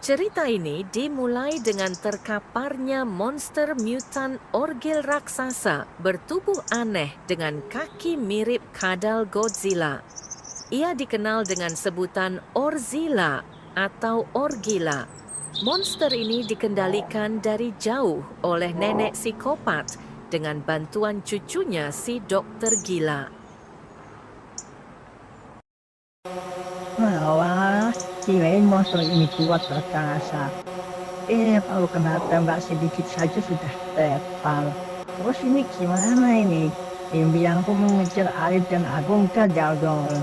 Cerita ini dimulai dengan terkaparnya monster mutan orgil raksasa bertubuh aneh dengan kaki mirip kadal Godzilla. Ia dikenal dengan sebutan Orzilla atau Orgila. Monster ini dikendalikan dari jauh oleh nenek psikopat dengan bantuan cucunya si dokter gila. Wah, kirain monster ini kuat perkasa. Kalau kena tembak sedikit saja sudah tepal. Terus ini gimana ini? Impianku mengejar Arif dan Agung gagal dong.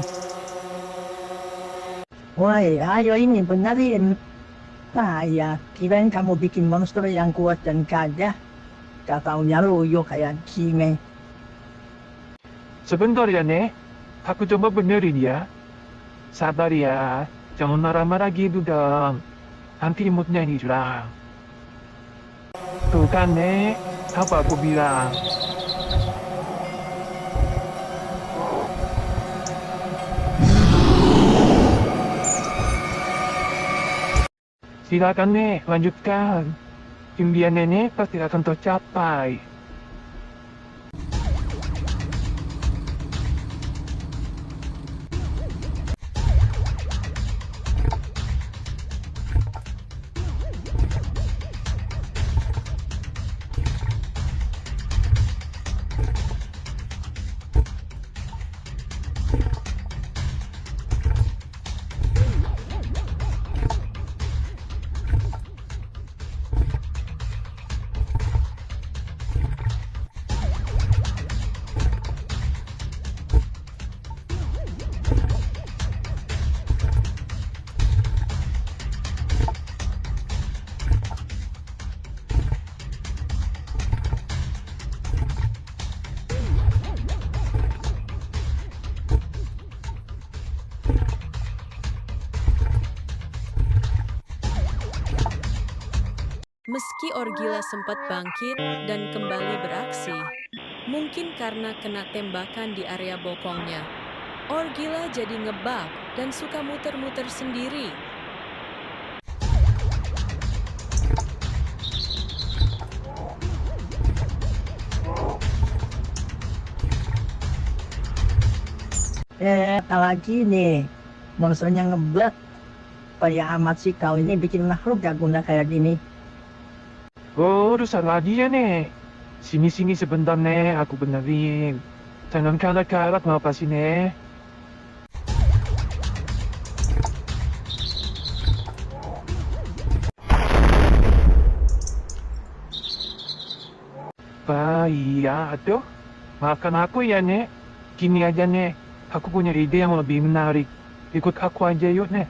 Woi, ayo ini benerin. Ya, kirain kamu bikin monster yang kuat dan gagah. Gak taunya loyo kayak gini. Sebentar ya, Nek. Aku coba benerin ya. Sabar ya. Jangan marah-marah gitu dong. Nanti moodnya hilang. Tuh kan, Nek. Apa aku bilang? Silakan, Nek. Lanjutkan. Impian Nenek pasti akan tercapai. Meski Orgila sempat bangkit dan kembali beraksi, mungkin karena kena tembakan di area bokongnya, Orgila jadi ngebug dan suka muter-muter sendiri. Apalagi nih. Monsternya ngeblek. Kayak amat sih kau ini bikin makhluk gak guna kayak gini. Oh, rusak lagi ya, Nek. Sini-sini sebentar, Nek. Aku benerin. Jangan karat-karat ngapa sih, Nek? Iya, aduh. Maafkan aku ya, Nek. Gini aja, Nek. Aku punya ide yang lebih menarik. Ikut aku aja yuk, Nek.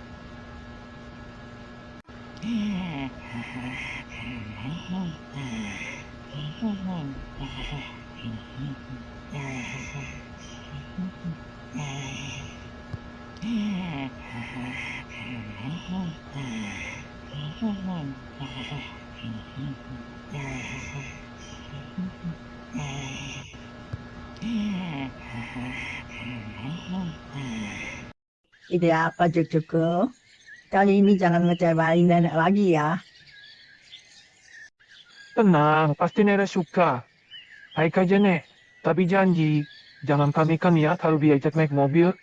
Ide apa cucuku? Kali ini jangan ngecewain nenek lagi ya. Tenang, pasti Nek suka. Baik aja, Nek. Tapi janji, jangan pamikan ya kalau diajak naik mobil.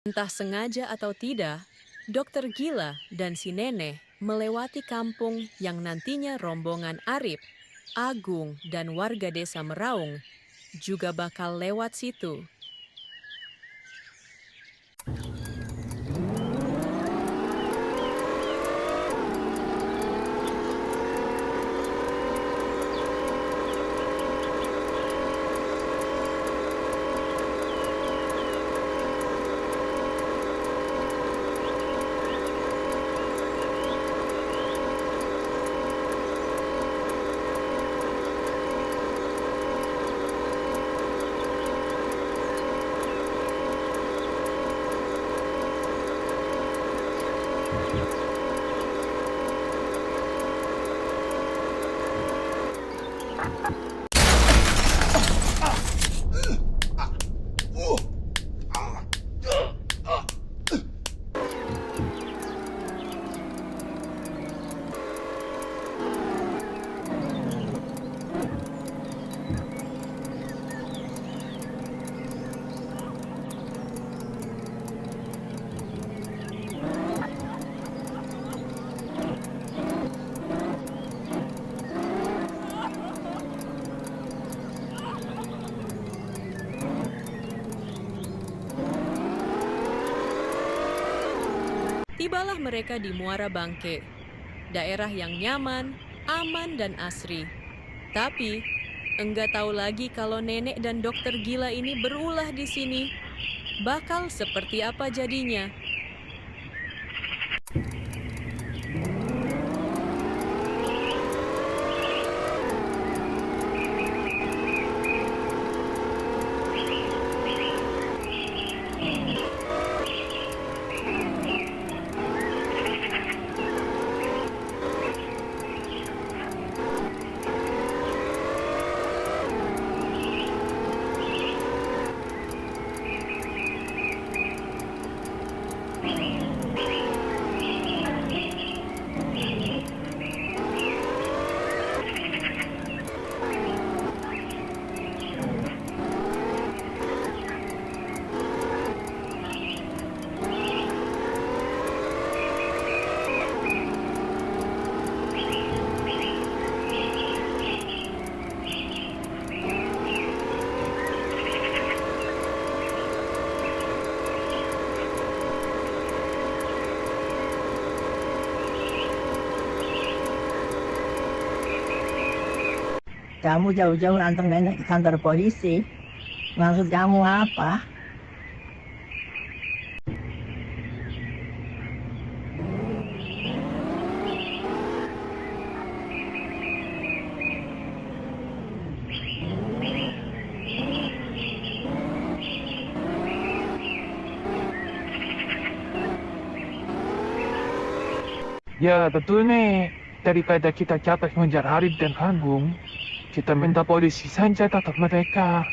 Entah sengaja atau tidak, Dokter Gila dan si nenek melewati kampung yang nantinya rombongan Arif, Agung, dan warga desa Meraung juga bakal lewat situ. Tibalah mereka di Muara Bangke, daerah yang nyaman, aman, dan asri. Tapi, enggak tahu lagi kalau nenek dan dokter gila ini berulah di sini. Bakal seperti apa jadinya? Kamu jauh-jauh nantang nenek ke kantor polisi. Maksud kamu apa? Ya, betul nih. Daripada kita capek mengejar Arif dan Agung, kita minta polisi saja tangkap mereka.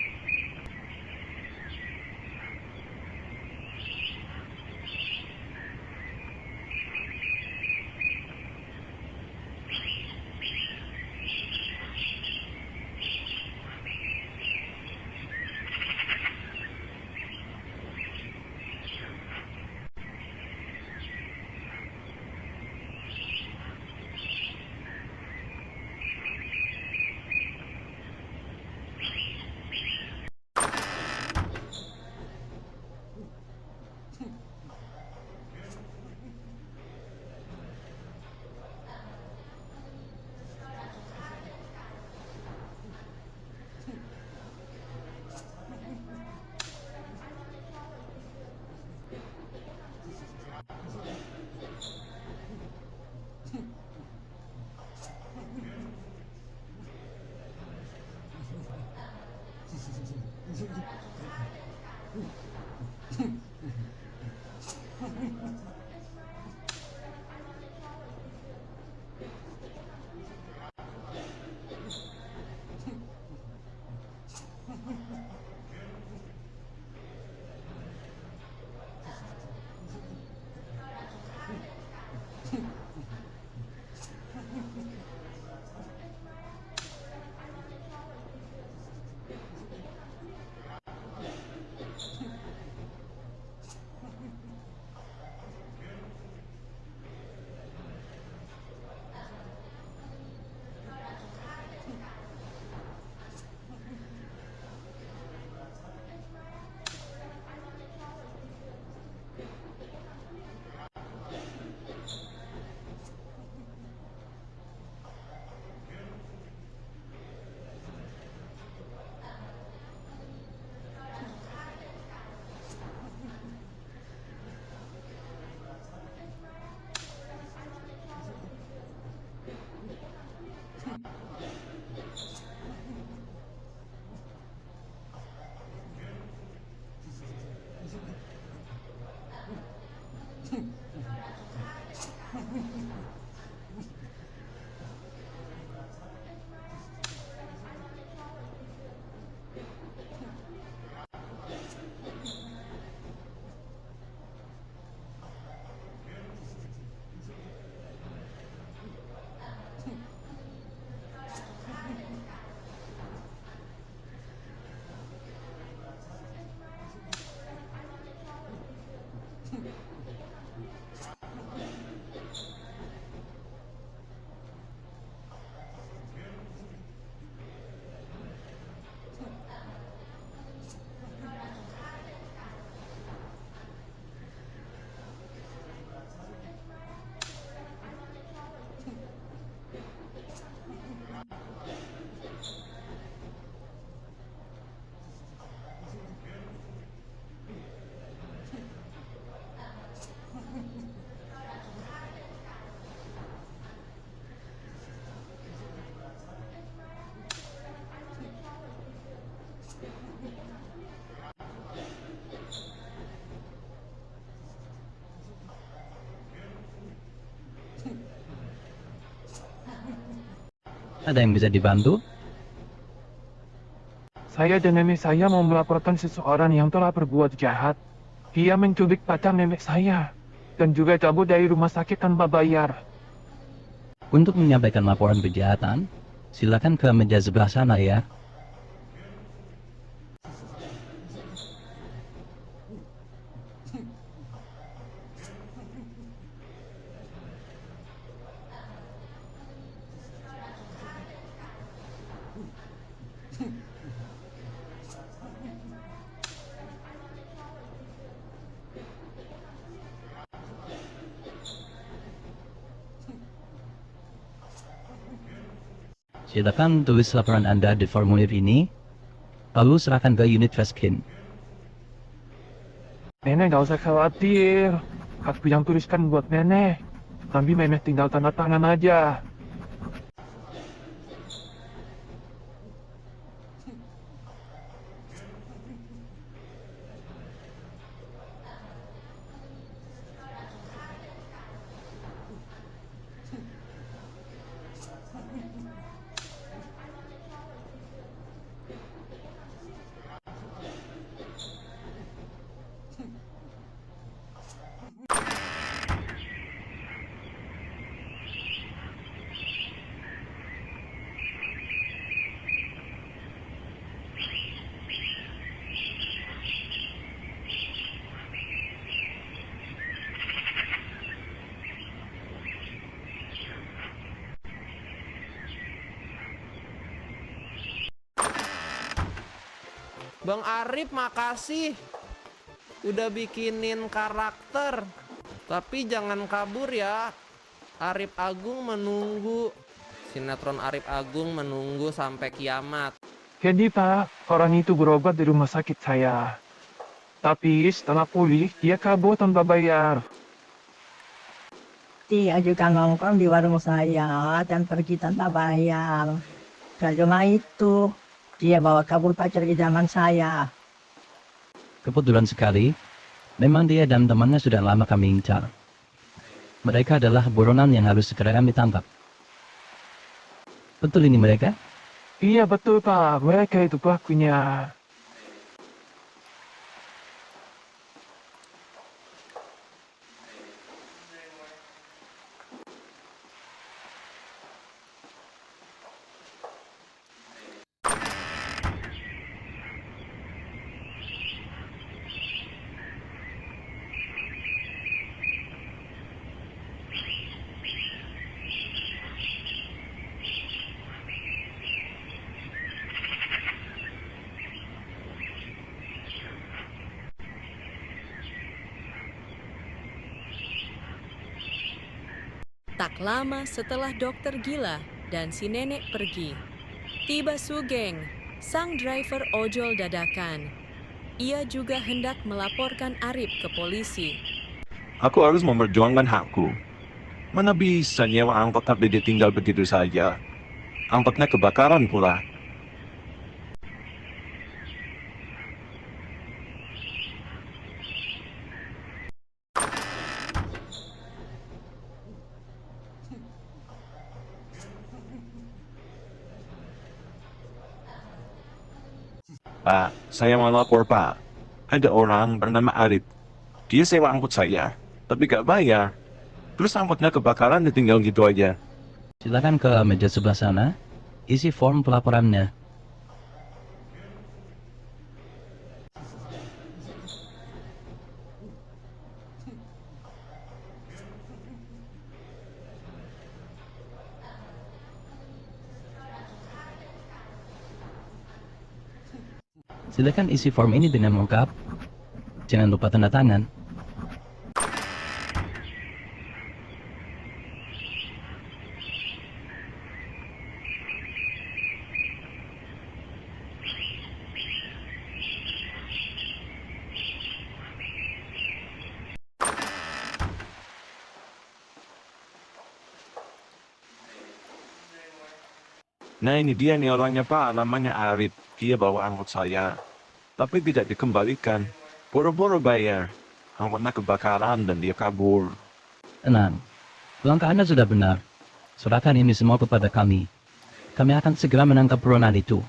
ada yang bisa dibantu? Saya dan nenek saya mau melaporkan seseorang yang telah berbuat jahat. Dia menculik pacar nenek saya. Dan juga cabut dari rumah sakit tanpa bayar. Untuk menyampaikan laporan kejahatan, silakan ke meja sebelah sana ya. Silakan tulis laporan Anda di formulir ini, lalu serahkan ke unit Reskin. Nenek gak usah khawatir. Aku yang tuliskan buat nenek. Nanti nenek tinggal tanda tangan aja. Bang Arif makasih udah bikinin karakter. Tapi jangan kabur ya. Arif Agung menunggu. Sinetron Arif Agung menunggu sampai kiamat. Jadi Pak, orang itu berobat di rumah sakit saya. Tapi setelah pulih, dia kabur tanpa bayar. Dia juga nongkrong di warung saya dan pergi tanpa bayar. Gak cuma itu, dia bawa kabur pacar idaman saya. Kebetulan sekali, memang dia dan temannya sudah lama kami incar. Mereka adalah buronan yang harus segera kami tangkap. Betul ini mereka? Iya betul Pak, mereka itu pelakunya. Tak lama setelah dokter gila dan si nenek pergi, tiba Sugeng, sang driver ojol dadakan. Ia juga hendak melaporkan Arif ke polisi. Aku harus memperjuangkan hakku. Mana bisa nyewa angkot tapi ditinggal begitu saja. Angkotnya kebakaran pula. Pak, saya mau lapor Pak. Ada orang bernama Arif. Dia sewa angkot saya, tapi gak bayar. Terus angkotnya kebakaran ditinggal gitu aja. Silakan ke meja sebelah sana, isi form pelaporannya. Silakan isi form ini dengan lengkap. Jangan lupa tanda tangan. Nah ini dia nih orangnya Pak, namanya Arif. Dia bawa angkot saya, tapi tidak dikembalikan. Boro-boro bayar. Angkotnya kebakaran dan dia kabur. Tenang, langkah Anda sudah benar. Serahkan ini semua kepada kami. Kami akan segera menangkap buronan itu.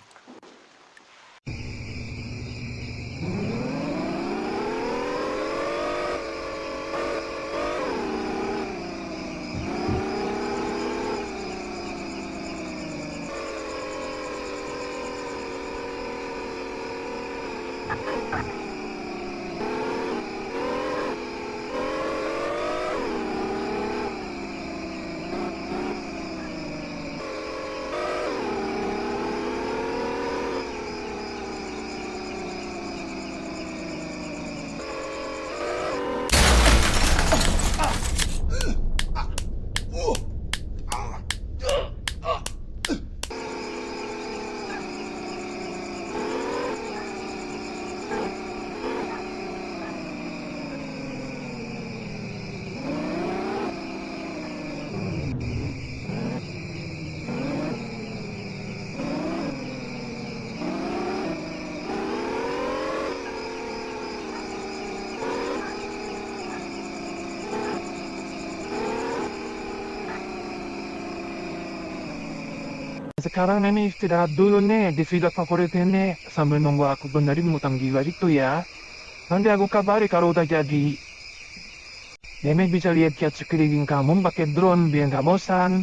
Sekarang nenek istirahat dulu nih di villa favorit nenek sambil nunggu aku benerin utang gila itu ya. Nanti aku kabari kalau udah jadi. Nenek bisa lihat sekeliling kamu pakai drone biar nggak bosan.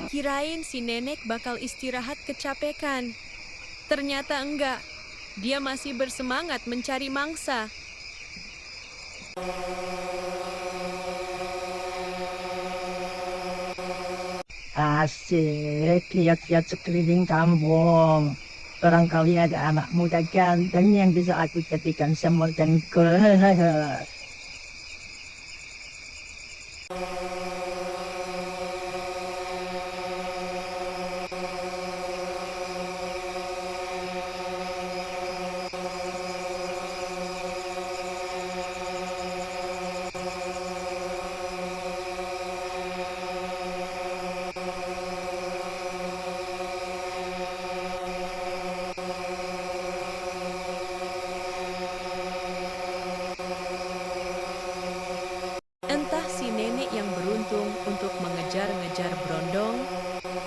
Kirain si nenek bakal istirahat kecapekan. Ternyata enggak. Dia masih bersemangat mencari mangsa. Asik, lihat-lihat sekeliling kampung. Barangkali ada anak muda ganteng yang bisa aku jadikan semodengku. Entah si nenek yang beruntung untuk mengejar-ngejar Brondong,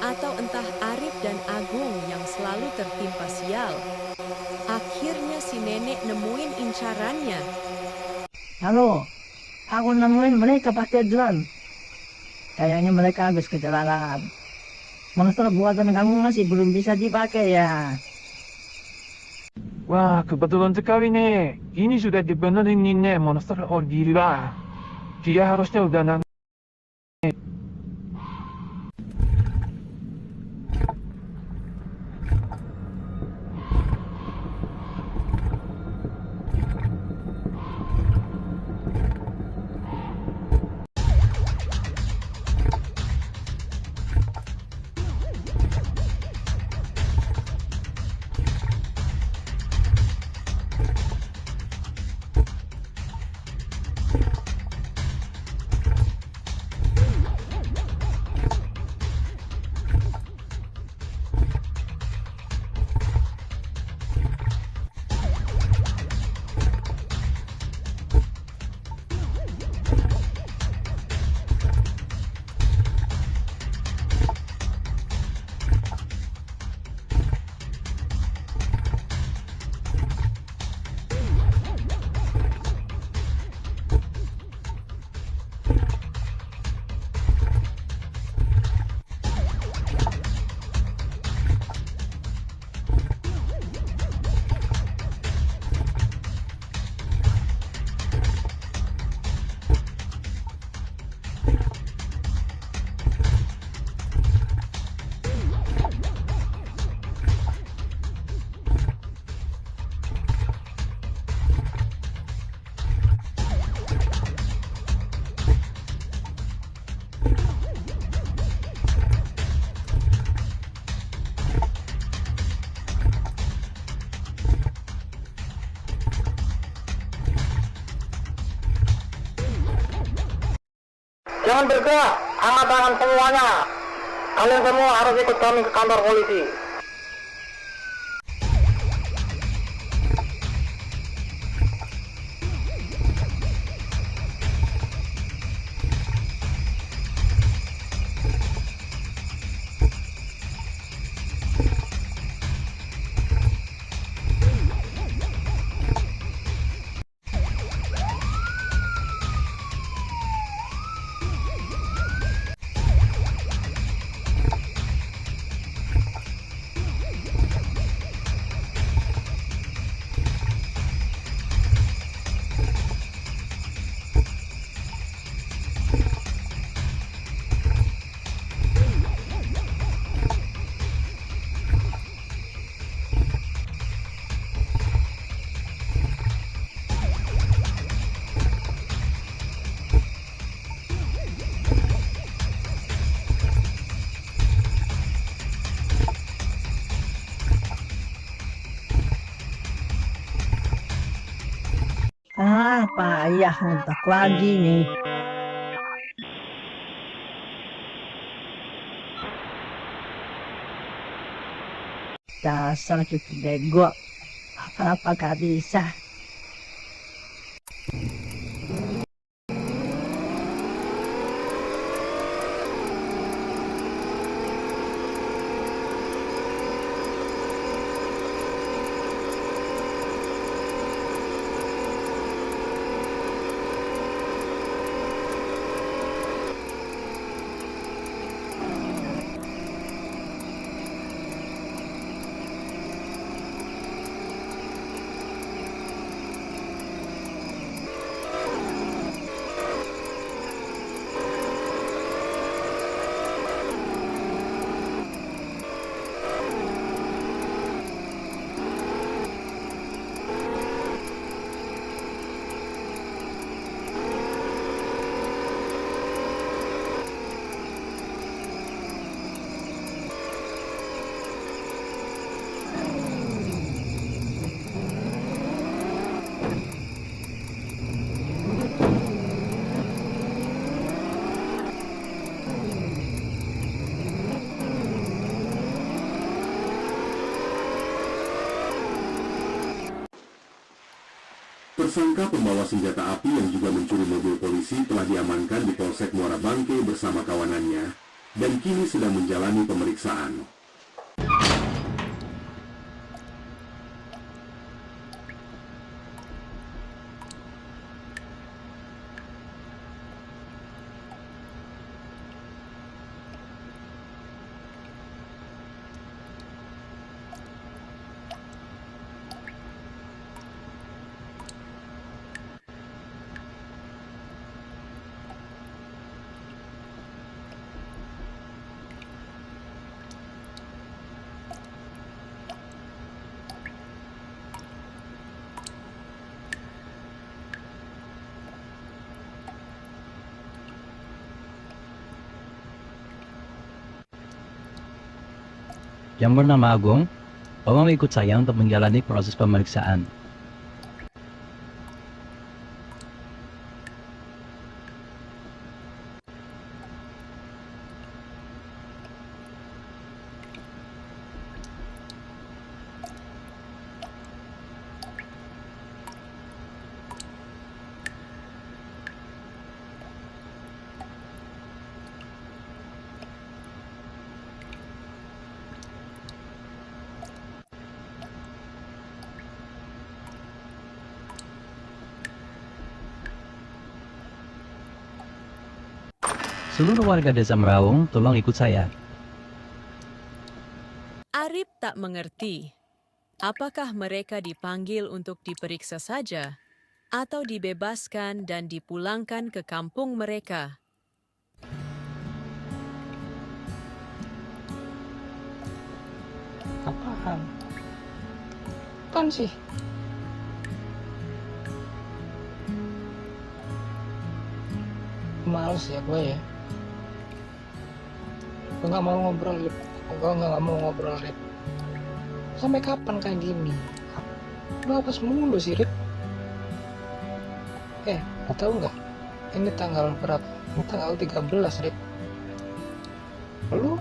atau entah Arif dan Agung yang selalu tertimpa sial. Akhirnya si nenek nemuin incarannya. Halo, aku nemuin mereka pakai drone. Kayaknya mereka habis kecelakaan. Monster buatan kamu masih belum bisa dipakai ya. Wah, kebetulan sekali nih. Ini sudah dibenerin nih nek, monster gila. Dia harusnya udah Jangan bergerak, angkat tangan semuanya. Kalian semua harus ikut kami ke kantor polisi. Payah ngentak lagi nih. Dasar cucu bego. Apa gak bisa? Tersangka pembawa senjata api yang juga mencuri mobil polisi telah diamankan di Polsek Muara Bangke bersama kawanannya dan kini sedang menjalani pemeriksaan. Yang bernama Agung, tolong ikut saya untuk menjalani proses pemeriksaan. Seluruh warga desa Meraung, tolong ikut saya. Arip tak mengerti. Apakah mereka dipanggil untuk diperiksa saja atau dibebaskan dan dipulangkan ke kampung mereka? Apaan? Apaan sih? Males ya gue ya. Gue gak mau ngobrol, Lip. Gue gak mau ngobrol, Lip. Sampai kapan kayak gini? Lu apa mulu sih, Rip? Lo tau gak? Ini tanggal berapa? Ini tanggal 13, Rip. Lu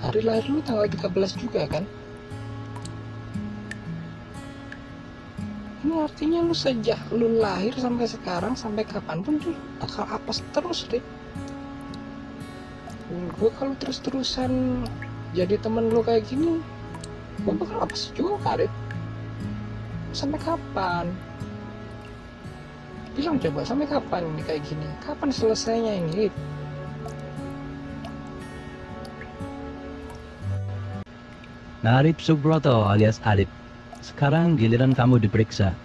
hari lahir lu tanggal 13 juga kan? Ini artinya lu sejak lu lahir sampai sekarang, sampai kapanpun tuh bakal apes terus, Rip. Gue kalau terus-terusan jadi temen lu kayak gini, gue bakal apes juga, Rip. Sampai kapan? Bilang coba, sampai kapan ini kayak gini? Kapan selesainya ini, Rip? Arif Subroto alias Arif, sekarang giliran kamu diperiksa.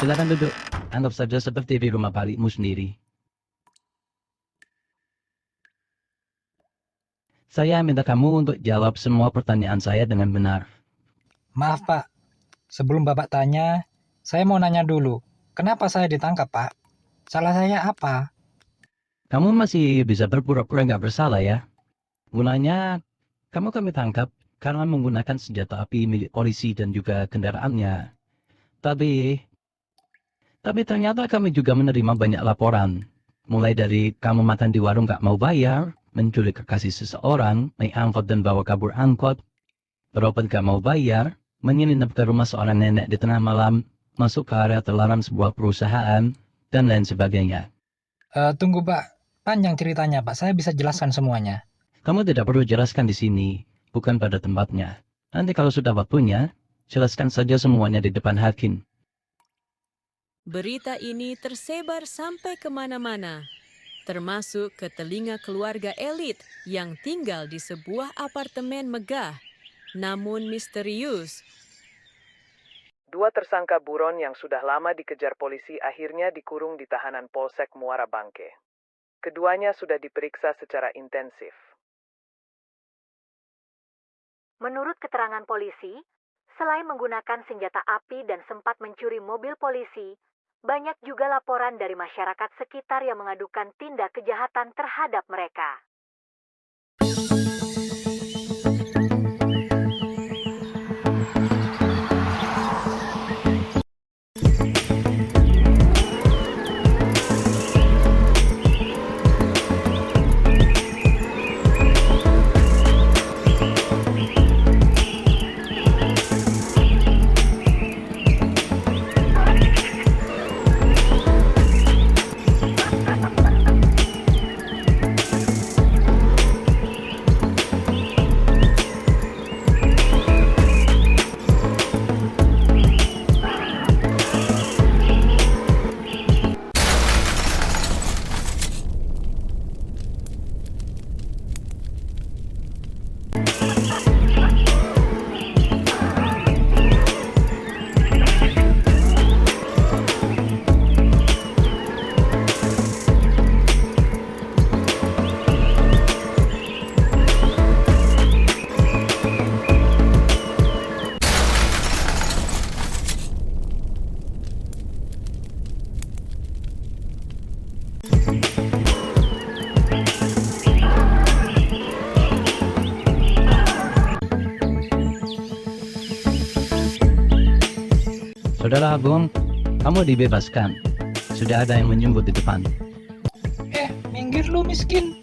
Silakan duduk, anggap saja seperti di rumah balikmu sendiri. Saya minta kamu untuk jawab semua pertanyaan saya dengan benar. Maaf Pak, sebelum Bapak tanya, saya mau nanya dulu, kenapa saya ditangkap Pak? Salah saya apa? Kamu masih bisa berpura-pura nggak bersalah ya? Gunanya, kamu kami tangkap karena menggunakan senjata api milik polisi dan juga kendaraannya. Tapi ternyata kami juga menerima banyak laporan. Mulai dari kamu makan di warung nggak mau bayar, menculik kekasih seseorang, naik angkot dan bawa kabur angkot, berobat gak mau bayar, menyelinap ke rumah seorang nenek di tengah malam, masuk ke area terlarang sebuah perusahaan, dan lain sebagainya. Tunggu Pak, panjang ceritanya Pak, saya bisa jelaskan semuanya. Kamu tidak perlu jelaskan di sini, bukan pada tempatnya. Nanti kalau sudah waktunya, jelaskan saja semuanya di depan hakim. Berita ini tersebar sampai kemana-mana, termasuk ke telinga keluarga elit yang tinggal di sebuah apartemen megah, namun misterius. Dua tersangka buron yang sudah lama dikejar polisi akhirnya dikurung di tahanan Polsek Muara Bangke. Keduanya sudah diperiksa secara intensif. Menurut keterangan polisi, selain menggunakan senjata api dan sempat mencuri mobil polisi, banyak juga laporan dari masyarakat sekitar yang mengadukan tindak kejahatan terhadap mereka. Saudara Agung, kamu dibebaskan. Sudah ada yang menjemput di depan. Minggir lu miskin.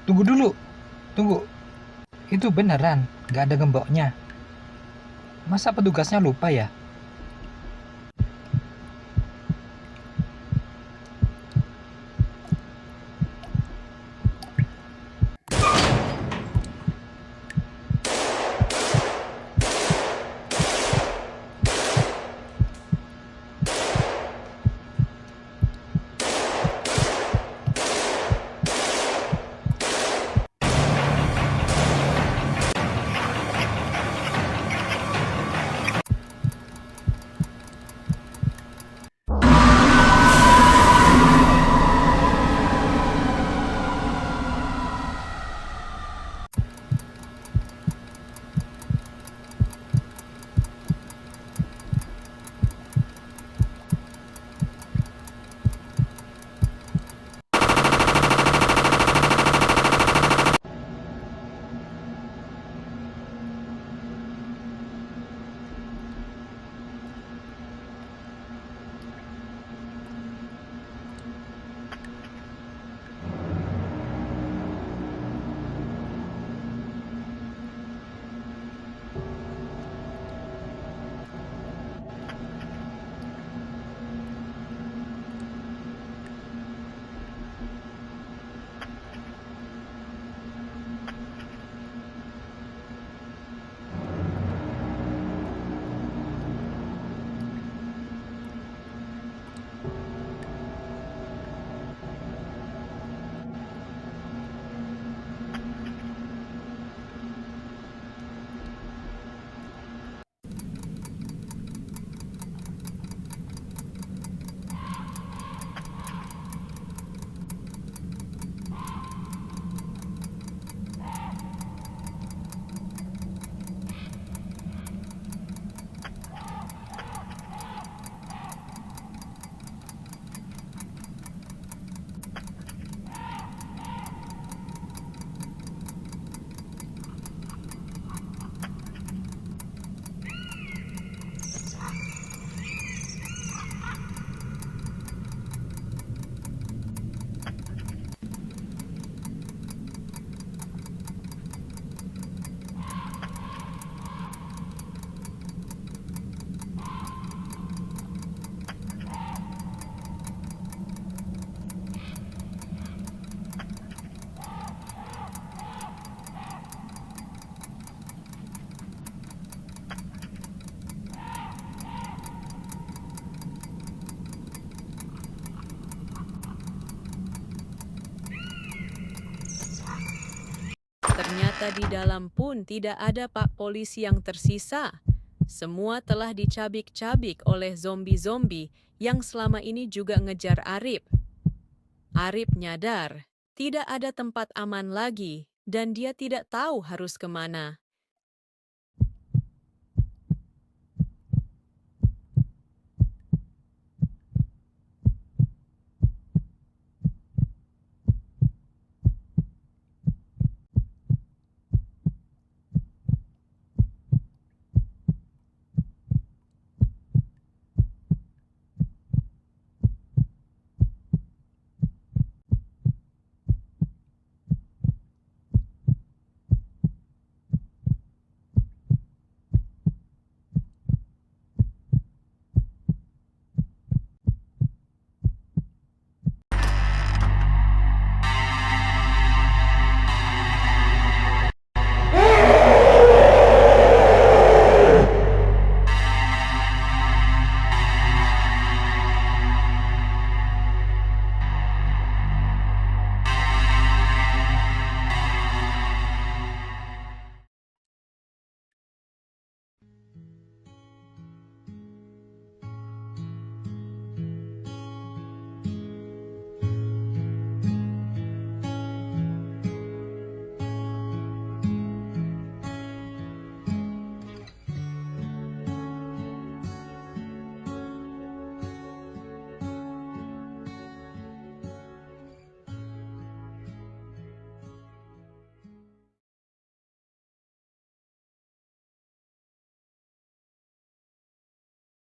Tunggu dulu. Tunggu. Itu beneran, nggak ada gemboknya. Masa petugasnya lupa ya? Ternyata di dalam pun tidak ada pak polisi yang tersisa. Semua telah dicabik-cabik oleh zombie-zombie yang selama ini juga ngejar Arif. Arif nyadar tidak ada tempat aman lagi dan dia tidak tahu harus kemana.